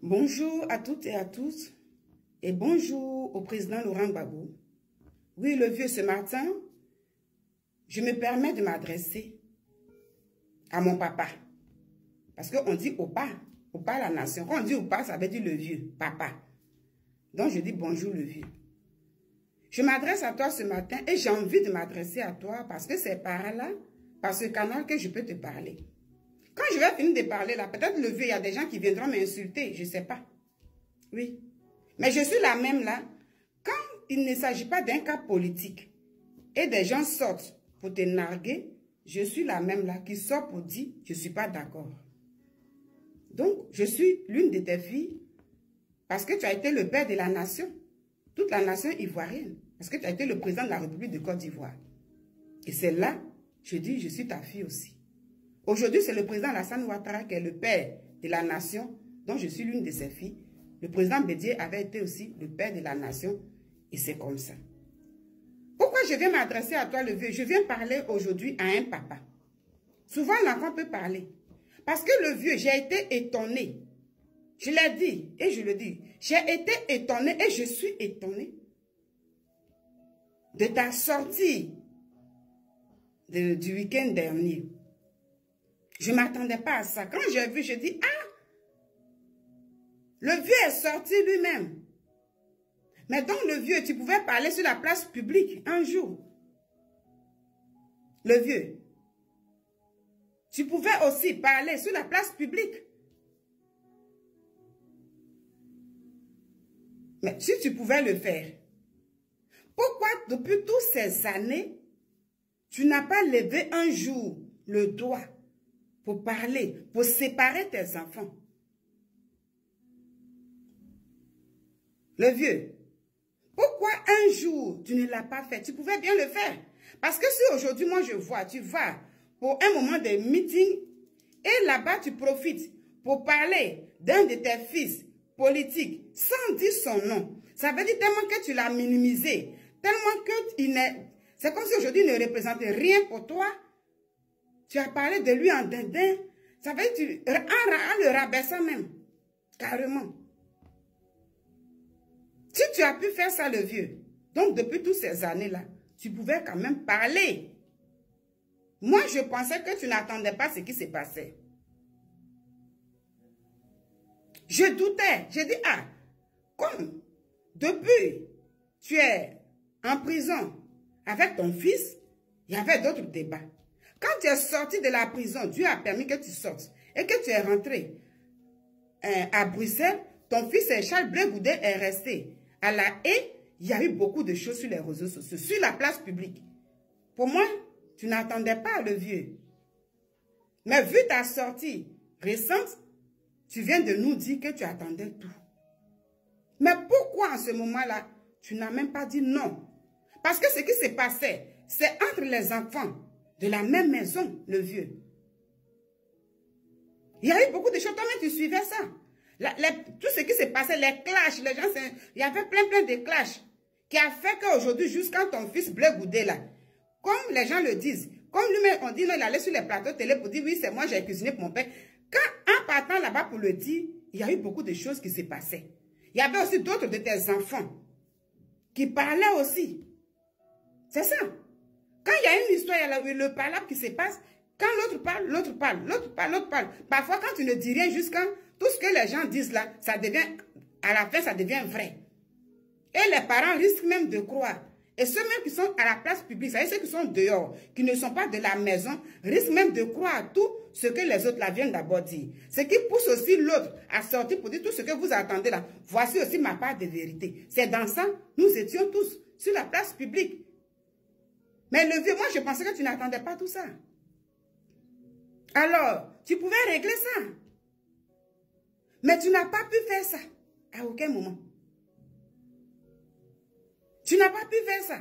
Bonjour à toutes et à tous et bonjour au président Laurent Gbagbo. Oui, le vieux, ce matin, je me permets de m'adresser à mon papa. Parce qu'on dit Opa la nation. Quand on dit Opa, ça veut dire le vieux, papa. Donc je dis bonjour le vieux. Je m'adresse à toi ce matin et j'ai envie de m'adresser à toi parce que c'est par là, par ce canal que je peux te parler. Quand je vais finir de parler là, peut-être le vieux, il y a des gens qui viendront m'insulter, je ne sais pas. Oui. Mais je suis la même là. Quand il ne s'agit pas d'un cas politique et des gens sortent pour te narguer, je suis la même là qui sort pour dire je ne suis pas d'accord. Donc, je suis l'une de tes filles parce que tu as été le père de la nation. Toute la nation ivoirienne. Parce que tu as été le président de la République de Côte d'Ivoire. Et c'est là, je dis, je suis ta fille aussi. Aujourd'hui, c'est le président Alassane Ouattara qui est le père de la nation, dont je suis l'une de ses filles. Le président Bédié avait été aussi le père de la nation. Et c'est comme ça. Pourquoi je viens m'adresser à toi, le vieux? Je viens parler aujourd'hui à un papa. Souvent, l'enfant peut parler. Parce que le vieux, j'ai été étonné. Je l'ai dit et je le dis. J'ai été étonné et je suis étonné de ta sortie du week-end dernier. Je ne m'attendais pas à ça. Quand j'ai vu, je dis, ah, le vieux est sorti lui-même. Mais donc le vieux, tu pouvais parler sur la place publique un jour. Le vieux. Tu pouvais aussi parler sur la place publique. Mais si tu pouvais le faire, pourquoi depuis toutes ces années, tu n'as pas levé un jour le doigt pour parler, pour séparer tes enfants? Le vieux, pourquoi un jour tu ne l'as pas fait? Tu pouvais bien le faire. Parce que si aujourd'hui, moi je vois, tu vas pour un moment de meeting et là-bas tu profites pour parler d'un de tes fils politiques sans dire son nom. Ça veut dire tellement que tu l'as minimisé, tellement que il n'est... C'est comme si aujourd'hui il ne représentait rien pour toi. Tu as parlé de lui en dindin. Ça veut dire en le rabaissant même. Carrément. Si tu as pu faire ça, le vieux, donc depuis toutes ces années-là, tu pouvais quand même parler. Moi, je pensais que tu n'attendais pas ce qui se passait. Je doutais. J'ai dit, ah, comme depuis tu es en prison avec ton fils, il y avait d'autres débats. Quand tu es sorti de la prison, Dieu a permis que tu sortes et que tu es rentré à Bruxelles, ton fils Charles Blé Goudet est resté à la haie. Il y a eu beaucoup de choses sur les réseaux sociaux, sur la place publique. Pour moi, tu n'attendais pas le vieux. Mais vu ta sortie récente, tu viens de nous dire que tu attendais tout. Mais pourquoi en ce moment-là, tu n'as même pas dit non? Parce que ce qui s'est passé, c'est entre les enfants de la même maison, le vieux. Il y a eu beaucoup de choses, toi-même tu suivais ça. Tout ce qui s'est passé, les clashs, les gens, il y avait plein de clashs qui a fait qu'aujourd'hui, jusqu'à ton fils Blé Goudet là, comme les gens le disent, comme lui-même on dit, non, il allait sur les plateaux télé pour dire, oui, c'est moi, j'ai cuisiné pour mon père. Quand, en partant là-bas pour le dire, il y a eu beaucoup de choses qui s'est passées. Il y avait aussi d'autres de tes enfants qui parlaient aussi. C'est ça. Quand il y a une histoire, il y a le palabre qui se passe, quand l'autre parle, l'autre parle, l'autre parle, l'autre parle. Parfois, quand tu ne dis rien, jusqu'à tout ce que les gens disent là, ça devient, à la fin, ça devient vrai. Et les parents risquent même de croire. Et ceux même qui sont à la place publique, c'est-à-dire ceux qui sont dehors, qui ne sont pas de la maison, risquent même de croire tout ce que les autres là viennent d'abord dire. Ce qui pousse aussi l'autre à sortir pour dire tout ce que vous attendez là. Voici aussi ma part de vérité. C'est dans ça, nous étions tous sur la place publique. Mais le vieux, moi je pensais que tu n'attendais pas tout ça. Alors, tu pouvais régler ça. Mais tu n'as pas pu faire ça. À aucun moment. Tu n'as pas pu faire ça.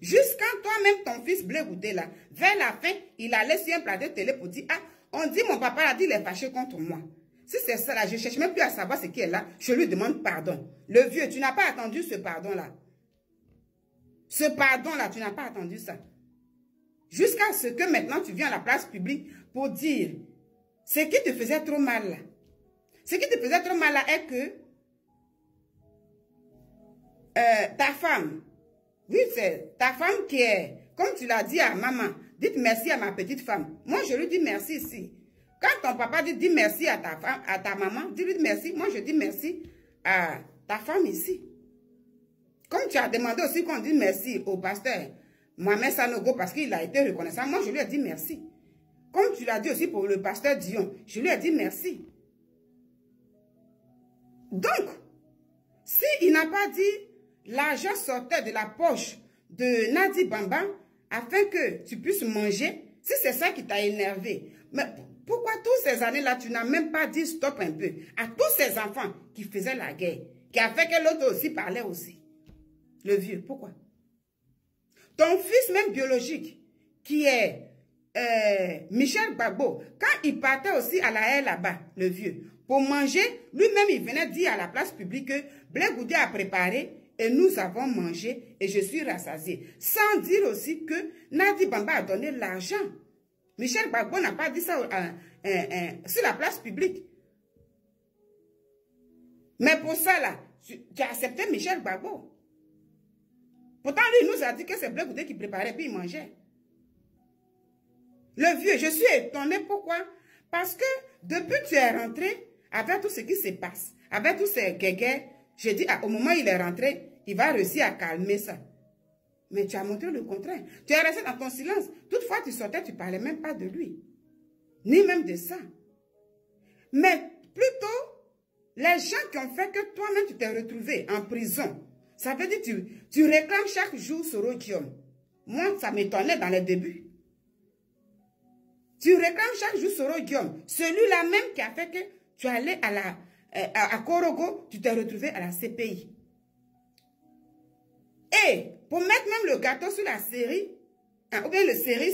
Jusqu'à toi-même, ton fils Blé Goudet là, vers la fin, il allait sur un plateau de télé pour dire, ah, on dit mon papa a dit il est fâché contre moi. Si c'est ça là, je ne cherche même plus à savoir ce qui est là, je lui demande pardon. Le vieux, tu n'as pas attendu ce pardon là. Ce pardon là, tu n'as pas attendu ça. Jusqu'à ce que maintenant tu viens à la place publique pour dire ce qui te faisait trop mal là. Ce qui te faisait trop mal là est que ta femme, oui, c'est ta femme qui est, comme tu l'as dit à maman, dites merci à ma petite femme. Moi, je lui dis merci ici. Quand ton papa dit dis merci à ta femme, à ta maman, dis-lui merci. Moi, je dis merci à ta femme ici. Comme tu as demandé aussi qu'on dise merci au pasteur Mohamed Sanogo parce qu'il a été reconnaissant, moi, je lui ai dit merci. Comme tu l'as dit aussi pour le pasteur Dion, je lui ai dit merci. Donc, s'il n'a pas dit l'argent sortait de la poche de Nadi Bamba afin que tu puisses manger, si c'est ça qui t'a énervé, mais pourquoi toutes ces années-là, tu n'as même pas dit stop un peu à tous ces enfants qui faisaient la guerre, qui a fait que l'autre aussi parlait aussi? Le vieux, pourquoi? Ton fils même biologique, qui est Michel Gbagbo, quand il partait aussi à la haie là-bas, le vieux, pour manger, lui-même il venait dire à la place publique que Blé Goudé a préparé et nous avons mangé et je suis rassasié. Sans dire aussi que Nadi Bamba a donné l'argent. Michel Gbagbo n'a pas dit ça sur la place publique. Mais pour ça là, tu as accepté Michel Gbagbo. Pourtant lui nous a dit que c'est Blé Goudé qui préparait puis il mangeait. Le vieux, je suis étonné. Pourquoi? Parce que depuis que tu es rentré, avec tout ce qui se passe, avec tous ces guégués, j'ai dit, au moment où il est rentré, il va réussir à calmer ça. Mais tu as montré le contraire. Tu es resté dans ton silence. Toutefois, tu sortais, tu ne parlais même pas de lui. Ni même de ça. Mais plutôt, les gens qui ont fait que toi-même, tu t'es retrouvé en prison. Ça veut dire que tu réclames chaque jour ce rodium. Moi, ça m'étonnait dans les débuts. Tu réclames chaque jour Soro Guillaume. Celui-là même qui a fait que tu es allé à Korogo, tu t'es retrouvé à la CPI. Et pour mettre même le gâteau sur la série, ou bien le série,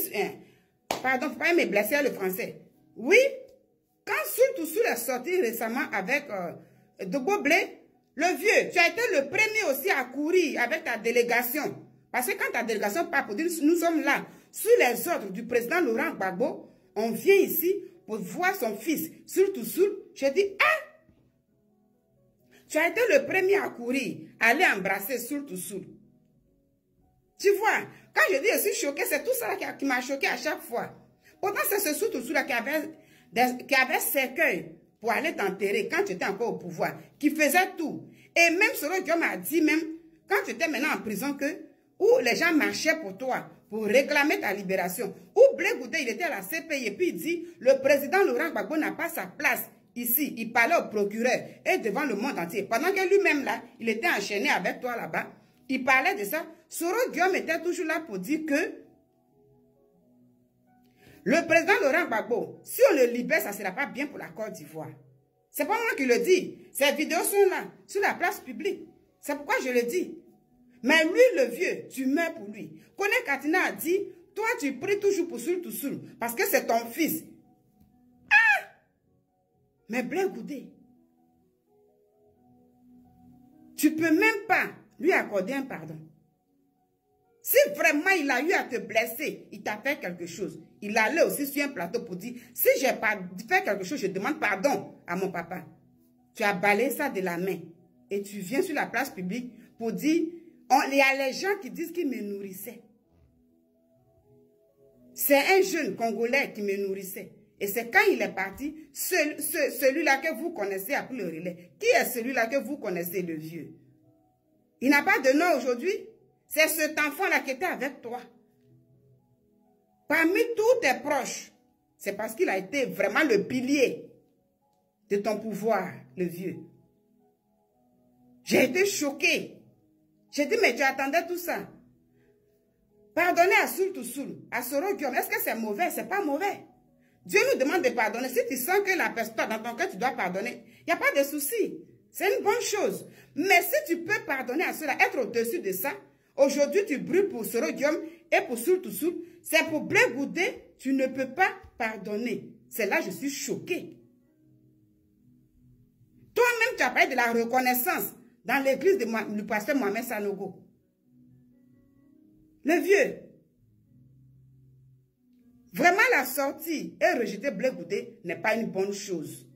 pardon, faut pas me blesser le français. Oui, quand Sultusul est sorti récemment avec Dogo Blé, le vieux, tu as été le premier aussi à courir avec ta délégation. Parce que quand ta délégation part pour dire nous sommes là, sous les ordres du président Laurent Gbagbo, on vient ici pour voir son fils, Sultusul. Je dis, ah! Tu as été le premier à courir, à aller embrasser Sultusul. Tu vois, quand je dis je suis choqué, c'est tout ça qui m'a choqué à chaque fois. Pourtant, c'est ce Sultusul qui avait cercueil pour aller t'enterrer quand tu étais encore au pouvoir, qui faisait tout. Et même Soro Guillaume a dit même, quand tu étais maintenant en prison, que où les gens marchaient pour toi, pour réclamer ta libération. Où Blé Goudé, il était à la CPI et puis il dit, le président Laurent Gbagbo n'a pas sa place ici. Il parlait au procureur et devant le monde entier. Pendant que lui-même là, il était enchaîné avec toi là-bas, il parlait de ça. Soro Guillaume était toujours là pour dire que le président Laurent Gbagbo, si on le libère, ça ne sera pas bien pour la Côte d'Ivoire. C'est pas moi qui le dis. Ces vidéos sont là, sur la place publique. C'est pourquoi je le dis. Mais lui, le vieux, tu meurs pour lui. Kone Katina a dit, toi, tu pries toujours pour Sultusul, parce que c'est ton fils. Ah! Mais Blé Goudé, tu ne peux même pas lui accorder un pardon. Si vraiment il a eu à te blesser, il t'a fait quelque chose, il allait aussi sur un plateau pour dire, si j'ai pas fait quelque chose, je demande pardon à mon papa. Tu as balayé ça de la main et tu viens sur la place publique pour dire, il y a les gens qui disent qu'il me nourrissait. C'est un jeune Congolais qui me nourrissait. Et c'est quand il est parti, celui-là que vous connaissez a pris le relais. Qui est celui-là que vous connaissez, le vieux? Il n'a pas de nom aujourd'hui. C'est cet enfant-là qui était avec toi. Parmi tous tes proches, c'est parce qu'il a été vraiment le pilier de ton pouvoir, le vieux. J'ai été choquée. J'ai dit, mais tu attendais tout ça. Pardonner à Sultusul, à Soro Guillaume, est-ce que c'est mauvais? C'est pas mauvais. Dieu nous demande de pardonner. Si tu sens que la personne, dans ton cœur, tu dois pardonner, il n'y a pas de souci. C'est une bonne chose. Mais si tu peux pardonner à cela, être au-dessus de ça, aujourd'hui, tu brûles pour Soro Guillaume et pour Sultusul, c'est pour Blé Goudé, tu ne peux pas pardonner. C'est là que je suis choquée. Toi-même, tu as parlé de la reconnaissance dans l'église du pasteur Mohamed Sanogo. Le vieux. Vraiment, la sortie et rejeter Blé Goudé n'est pas une bonne chose.